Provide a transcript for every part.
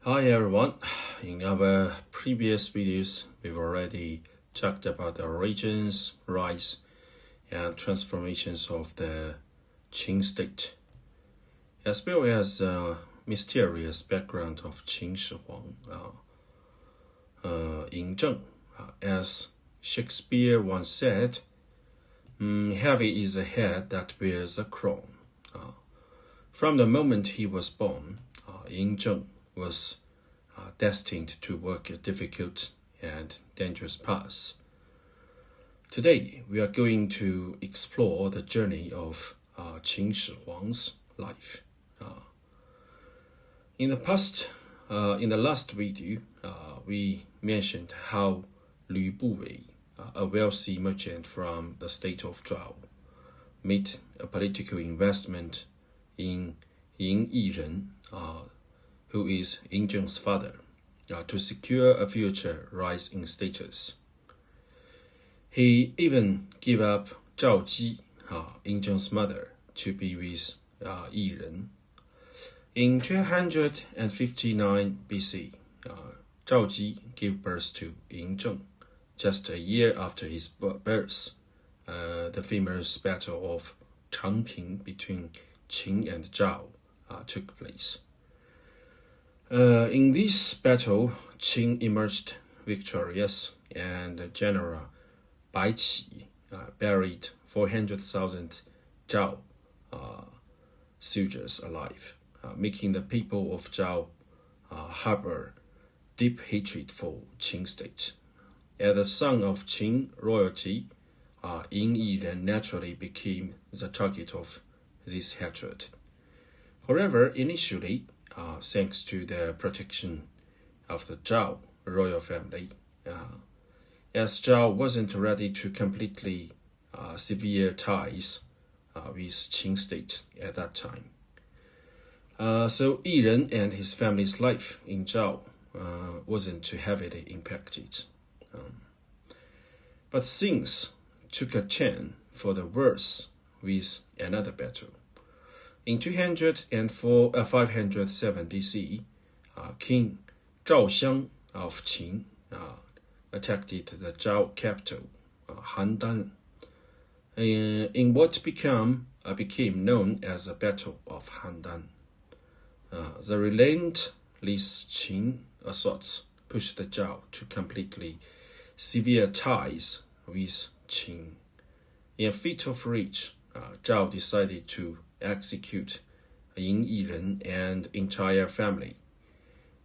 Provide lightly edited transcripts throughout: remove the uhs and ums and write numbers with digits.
Hi everyone. In our previous videos, we've already talked about the origins, rise, and transformations of the Qin state, as well as the mysterious background of Qin Shi Huang Ying Zheng. As Shakespeare once said, heavy is a head that wears a crown. From the moment he was born, Ying Zheng was destined to walk a difficult and dangerous path. Today, we are going to explore the journey of Qin Shi Huang's life. In the last video, we mentioned how Lü Buwei, a wealthy merchant from the state of Zhao, made a political investment in Ying Yizhen, who is Ying Zheng's father, to secure a future rise in status. He even gave up Zhao Ji, Ying Zheng's mother, to be with Yizhen. In 259 BC, Zhao Ji gave birth to Ying Zheng. Just a year after his birth, the famous battle of Changping between Qin and Zhao took place. In this battle, Qin emerged victorious, and General Bai Qi buried 400,000 Zhao soldiers alive, making the people of Zhao harbor deep hatred for Qin state. As the son of Qin royalty, Ying Yizhen naturally became the target of this hatred. However, initially, thanks to the protection of the Zhao royal family, as Zhao wasn't ready to completely sever ties with Qin state at that time. So Yizhen and his family's life in Zhao wasn't too heavily impacted. But things took a turn for the worse with another battle. In 507 BC, King Zhaoxiang of Qin attacked the Zhao capital, Handan, in what became known as the Battle of Handan. The relentless Qin assaults pushed the Zhao to completely sever ties with Qin. In a fit of rage, Zhao decided to execute Ying Yizhen and entire family,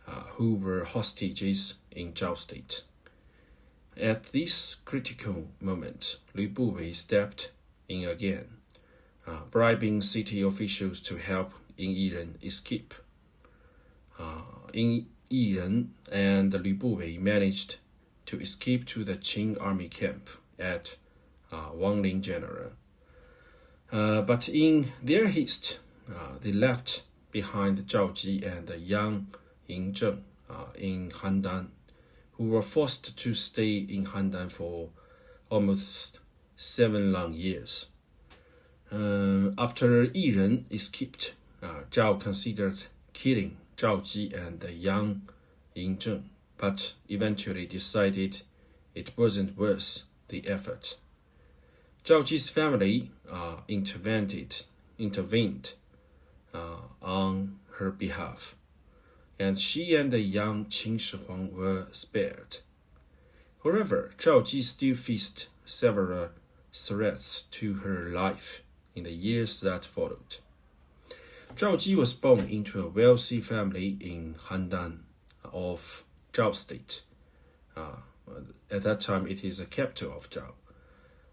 who were hostages in Zhao state. At this critical moment, Lü Buwei stepped in again, bribing city officials to help Ying Yizhen escape. Ying Yizhen and Lü Buwei managed to escape to the Qin army camp at Wanling General. But in their haste, they left behind Zhao Ji and the young Ying Zheng in Handan, who were forced to stay in Handan for almost 7 long years. After Yizhen escaped, Zhao considered killing Zhao Ji and the young Ying Zheng, but eventually decided it wasn't worth the effort. Zhao Ji's family intervened on her behalf, and she and the young Qin Shi Huang were spared. However, Zhao Ji still faced several threats to her life in the years that followed. Zhao Ji was born into a wealthy family in Handan of Zhao state. At that time, it is the capital of Zhao.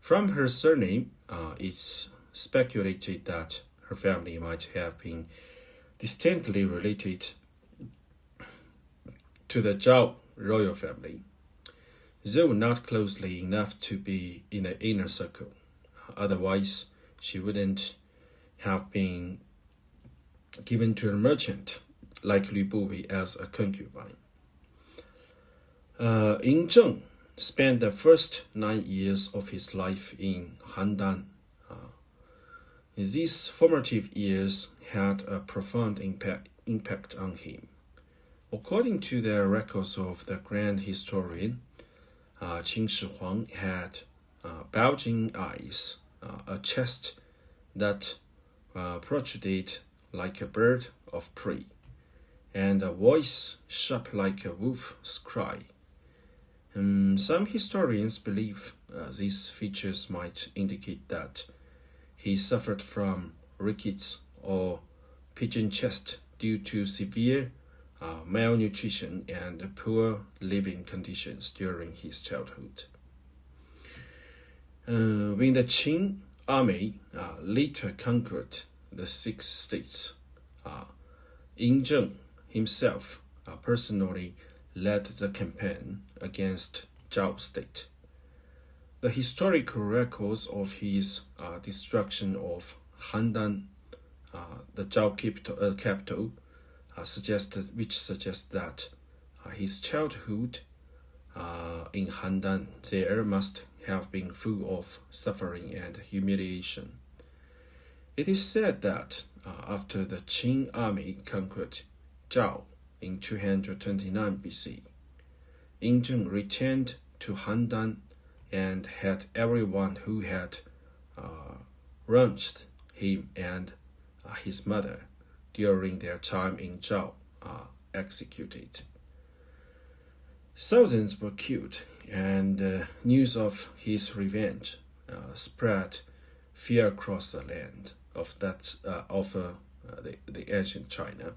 From her surname, it's speculated that her family might have been distantly related to the Zhao royal family, though not closely enough to be in the inner circle. Otherwise, she wouldn't have been given to a merchant like Lü Buwei as a concubine. Ying Zheng spent the first 9 years of his life in Handan. These formative years had a profound impact on him. According to the records of the grand historian, Qin Shi Huang had bulging eyes, a chest that protruded like a bird of prey, and a voice sharp like a wolf's cry. Some historians believe these features might indicate that he suffered from rickets or pigeon chest due to severe malnutrition and poor living conditions during his childhood. When the Qin army later conquered the 6 states, Ying Zheng himself personally led the campaign against Zhao state. The historical records of his destruction of Handan, the Zhao capital, suggest that his childhood in Handan there must have been full of suffering and humiliation. It is said that after the Qin army conquered Zhao in 229 BC, Ying Zheng returned to Handan and had everyone who had wronged him and his mother during their time in Zhao executed. Thousands were killed, and news of his revenge spread fear across the land of the ancient China.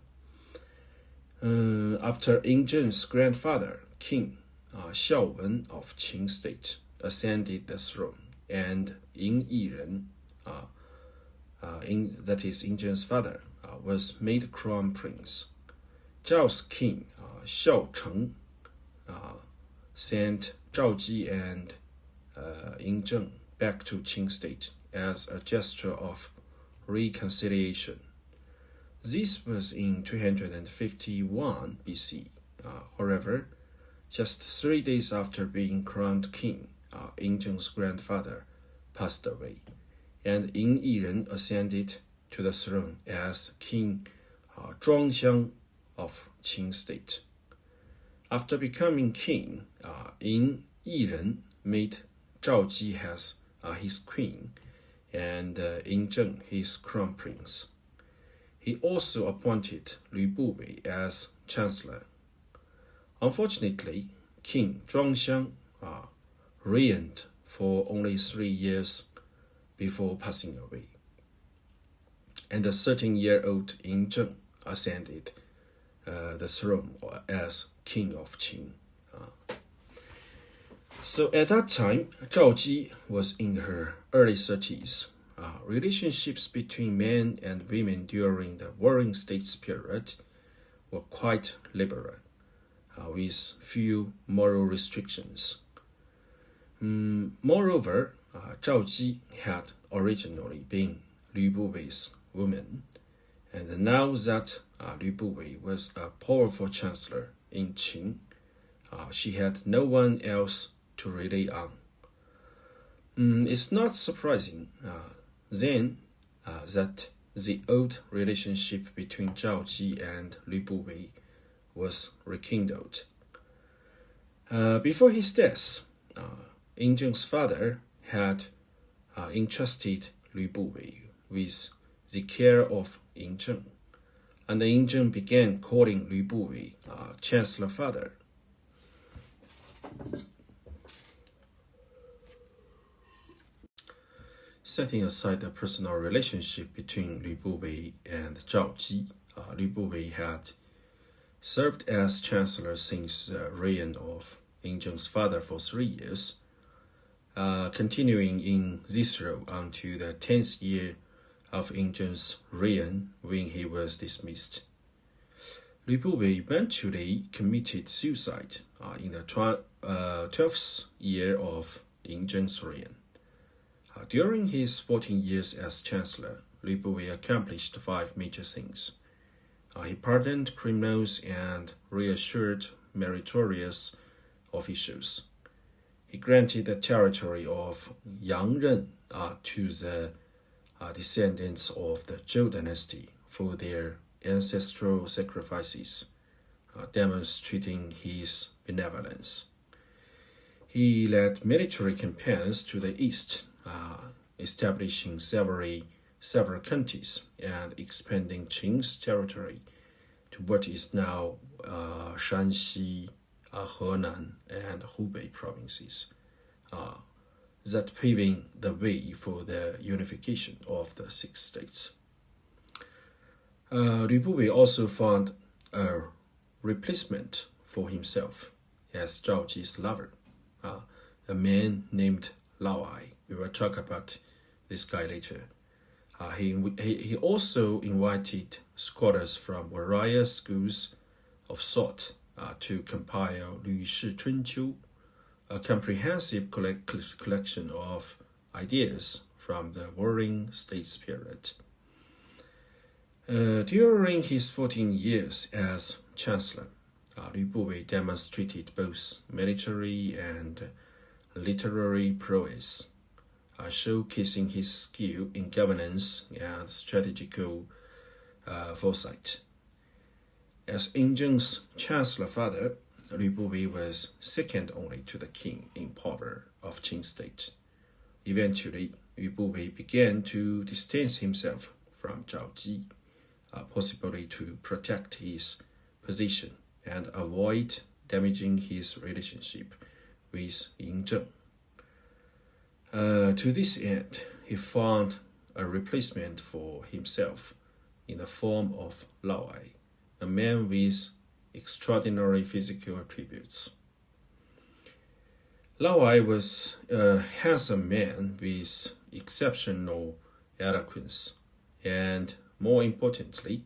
After Ying Zheng's grandfather, King Xiaowen of Qin state, ascended the throne, and Ying Yiren, that is Ying Zheng's father, was made crown prince. Zhao's king, Xiao Cheng, sent Zhao Ji and Ying Zheng back to Qin state as a gesture of reconciliation. This was in 251 BC. However, just 3 days after being crowned king, Ying Zheng's grandfather passed away, and Ying Yiren ascended to the throne as King Zhuangxiang of Qin state. After becoming king, Ying Yiren made Zhao Ji as his queen and Ying Zheng his crown prince. He also appointed Lü Buwei as chancellor. Unfortunately, King Zhuangxiang reigned for only 3 years before passing away, and the 13-year-old Ying Zheng ascended the throne as king of Qin. So at that time, Zhao Ji was in her early 30s. Relationships between men and women during the Warring States period were quite liberal, with few moral restrictions. Moreover, Zhao Ji had originally been Lü Buwei's woman, and now that Lü Buwei was a powerful chancellor in Qin, she had no one else to rely on. It's not surprising then that the old relationship between Zhao Ji and Lü Buwei was rekindled. Before his death, Ying Zheng's father had entrusted Lü Buwei with the care of Ying Zheng, and Ying Zheng began calling Lü Buwei Chancellor Father. Setting aside the personal relationship between Lü Buwei and Zhao Ji, Lü Buwei had served as chancellor since the reign of Ying Zheng's father for 3 years, continuing in this role until the 10th year of Ying Zheng's reign when he was dismissed. Lü Buwei eventually committed suicide in the 12th year of Ying Zheng's reign. During his 14 years as chancellor, Lü Buwei accomplished 5 major things. He pardoned criminals and reassured meritorious officials. He granted the territory of Yangren to the descendants of the Zhou dynasty for their ancestral sacrifices. demonstrating his benevolence. He led military campaigns to the east, establishing several counties and expanding Qing's territory to what is now Shanxi, Henan, and Hubei provinces, that paving the way for the unification of the 6 states. Lü Bubei also found a replacement for himself as Zhao Ji's lover, a man named Lao Ai. We will talk about this guy later. He also invited scholars from various schools of thought to compile Lü Shi Chunqiu, a comprehensive collection of ideas from the Warring States period. During his 14 years as chancellor, Lü Bubei demonstrated both military and literary prowess, showcasing his skill in governance and strategical foresight. As Ying Zheng's chancellor father, Lü Bubei was second only to the king in power of Qing state. Eventually, Lü Bubei began to distance himself from Zhao Ji, possibly to protect his position and avoid damaging his relationship with Ying Zheng. To this end, he found a replacement for himself in the form of Lao Ai, a man with extraordinary physical attributes. Lao Ai was a handsome man with exceptional eloquence and, more importantly,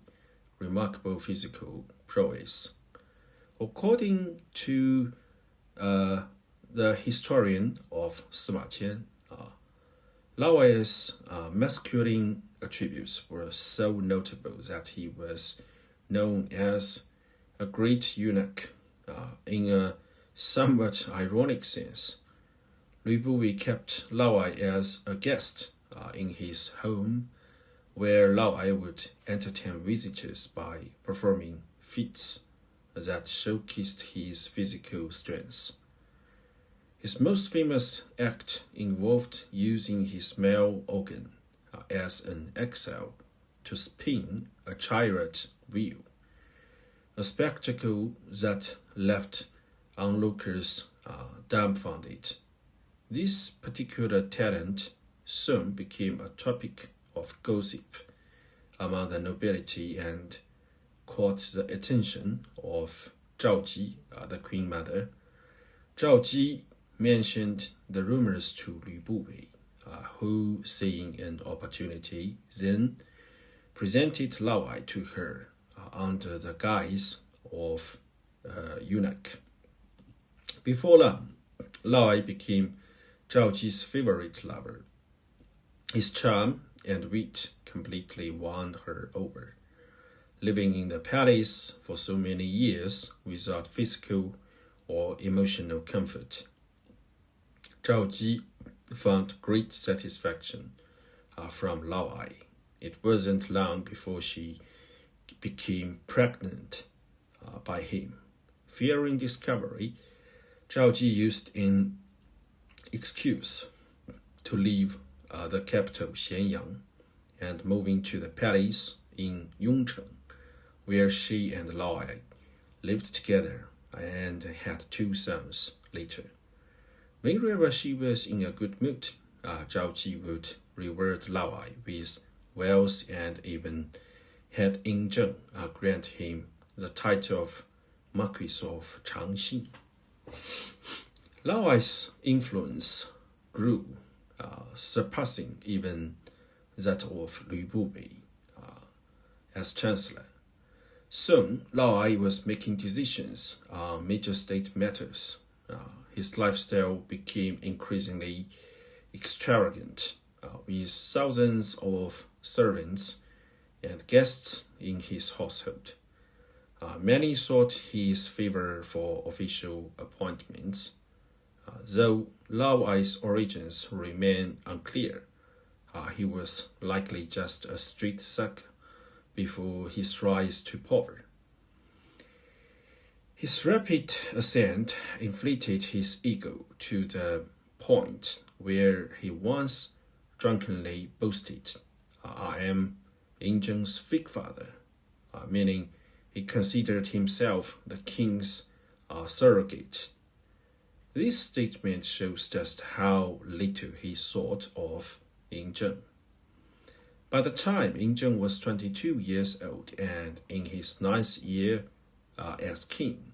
remarkable physical prowess. According to the historian of Sima Qian, Lao Ai's masculine attributes were so notable that he was known as a great eunuch. In a somewhat ironic sense, Lü Bubei kept Lao Ai as a guest in his home, where Lao Ai would entertain visitors by performing feats that showcased his physical strength. His most famous act involved using his male organ as an axle to spin a chariot wheel, a spectacle that left onlookers dumbfounded. This particular talent soon became a topic of gossip among the nobility and caught the attention of Zhao Ji, the queen mother. Zhao Ji mentioned the rumors to Lü Bubei, who, seeing an opportunity, then presented Lao Ai to her under the guise of eunuch. Before long, Lao Ai became Zhao Ji's favorite lover. His charm and wit completely won her over. Living in the palace for so many years without physical or emotional comfort, Zhao Ji found great satisfaction from Lao Ai. It wasn't long before she became pregnant by him. Fearing discovery, Zhao Ji used an excuse to leave the capital Xianyang and moving to the palace in Yongcheng, where she and Lao Ai lived together and had 2 sons later. Whenever she was in a good mood, Zhao Ji would reward Lao Ai with wealth and even had Ying Zheng grant him the title of Marquis of Changxi. Lao Ai's influence grew, surpassing even that of Lü Bubei as chancellor. Soon, Lao Ai was making decisions on major state matters. His lifestyle became increasingly extravagant, with thousands of servants and guests in his household. Many sought his favor for official appointments, though Lao Ai's origins remain unclear. He was likely just a street thug before his rise to power. His rapid ascent inflated his ego to the point where he once drunkenly boasted, I am Ying Zheng's fake father, meaning he considered himself the king's surrogate. This statement shows just how little he thought of Ying Zheng. By the time Ying Zheng was 22 years old and in his ninth year as king,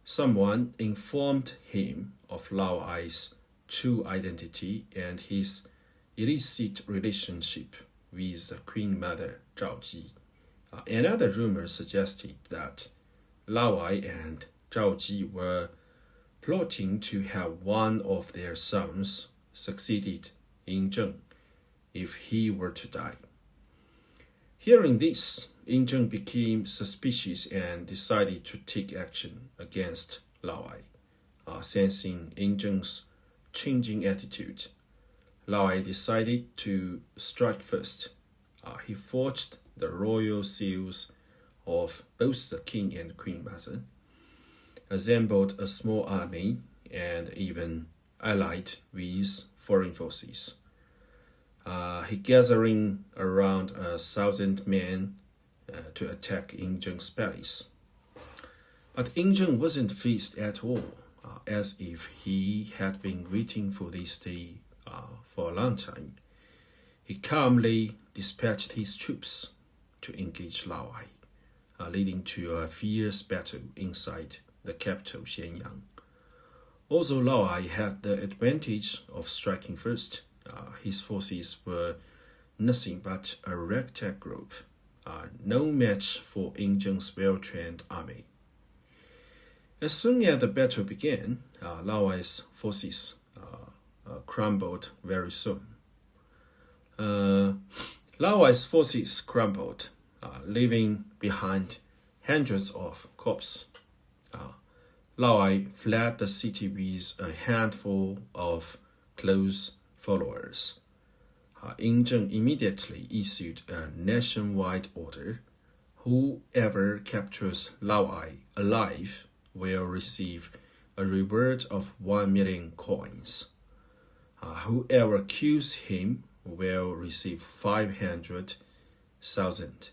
someone informed him of Lao Ai's true identity and his illicit relationship with the Queen Mother Zhao Ji. Another rumor suggested that Lao Ai and Zhao Ji were plotting to have one of their sons succeeded Ying Zheng if he were to die. Hearing this, Ying Zheng became suspicious and decided to take action against Lao Ai. Sensing Ying Zheng's changing attitude, Lao Ai decided to strike first. He forged the royal seals of both the king and queen mother, assembled a small army, and even allied with foreign forces. He gathering around 1,000 men to attack Ying Zheng's palace. But Ying Zheng wasn't fazed at all, as if he had been waiting for this day for a long time. He calmly dispatched his troops to engage Lao Ai, leading to a fierce battle inside the capital Xianyang. Although Lao Ai had the advantage of striking first, his forces were nothing but a ragtag group, no match for Ying Zheng's well-trained army. As soon as the battle began, Lao Ai's forces crumbled very soon. Lao Ai's forces crumbled, leaving behind hundreds of corpses. Lao Ai fled the city with a handful of close followers. Ying Zheng immediately issued a nationwide order. Whoever captures Lao Ai alive will receive a reward of 1 million coins. Whoever kills him will receive 500,000.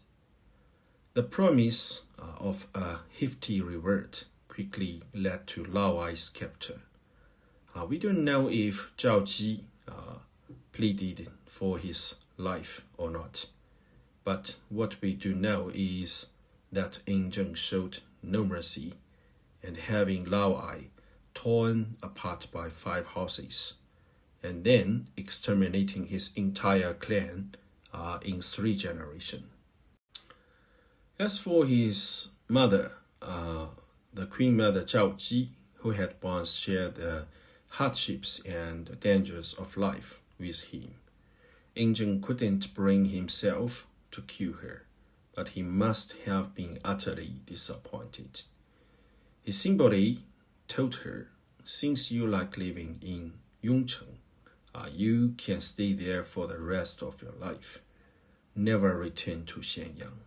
The promise of a hefty reward quickly led to Lao Ai's capture. We don't know if Zhao Ji pleaded for his life or not, but what we do know is that Ying Zheng showed no mercy, and having Lao Ai torn apart by 5 houses, and then exterminating his entire clan in 3 generations. As for his mother, the Queen Mother Zhao Ji, who had once shared the hardships and dangers of life with him, Ying Zheng couldn't bring himself to kill her, but he must have been utterly disappointed. He simply told her, since you like living in Yongcheng, you can stay there for the rest of your life. Never return to Xianyang.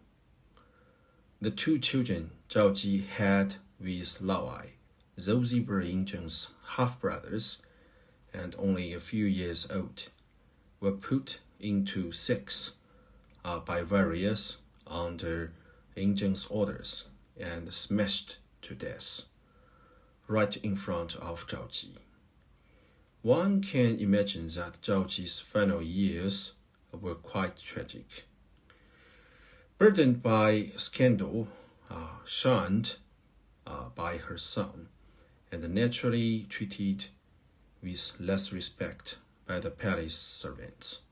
The 2 children Zhao Ji had with Lao Ai, those were Ying Zheng's half-brothers and only a few years old, were put into sacks by warriors under Ying Zheng's orders and smashed to death right in front of Zhao Ji. One can imagine that Zhao Ji's final years were quite tragic. Burdened by scandal, shunned by her son, and naturally treated with less respect by the palace servants,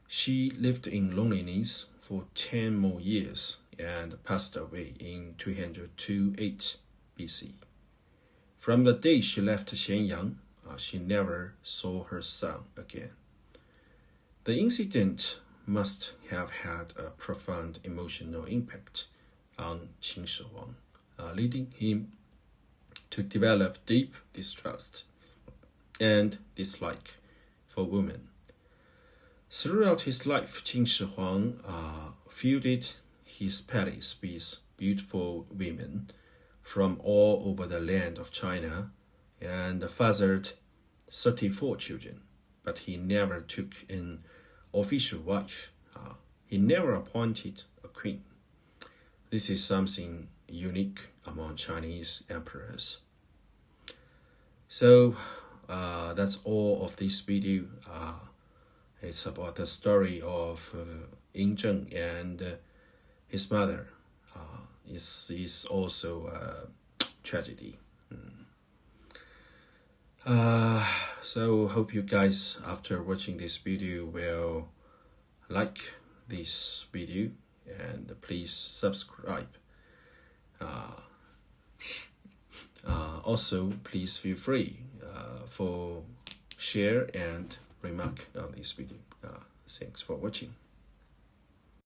she lived in loneliness for 10 more years and passed away in 228 BC. From the day she left Xianyang, she never saw her son again. The incident must have had a profound emotional impact on Qin Shi Huang, leading him to develop deep distrust and dislike for women. Throughout his life, Qin Shi Huang filled his palace with beautiful women from all over the land of China and fathered 34 children, but he never took an official wife. He never appointed a queen. This is something unique among Chinese emperors. So that's all of this video. It's about the story of Ying Zheng and his mother. Is also a tragedy. So hope you guys, after watching this video, will like this video and please subscribe. Also, please feel free for share and remark on this video. Thanks for watching.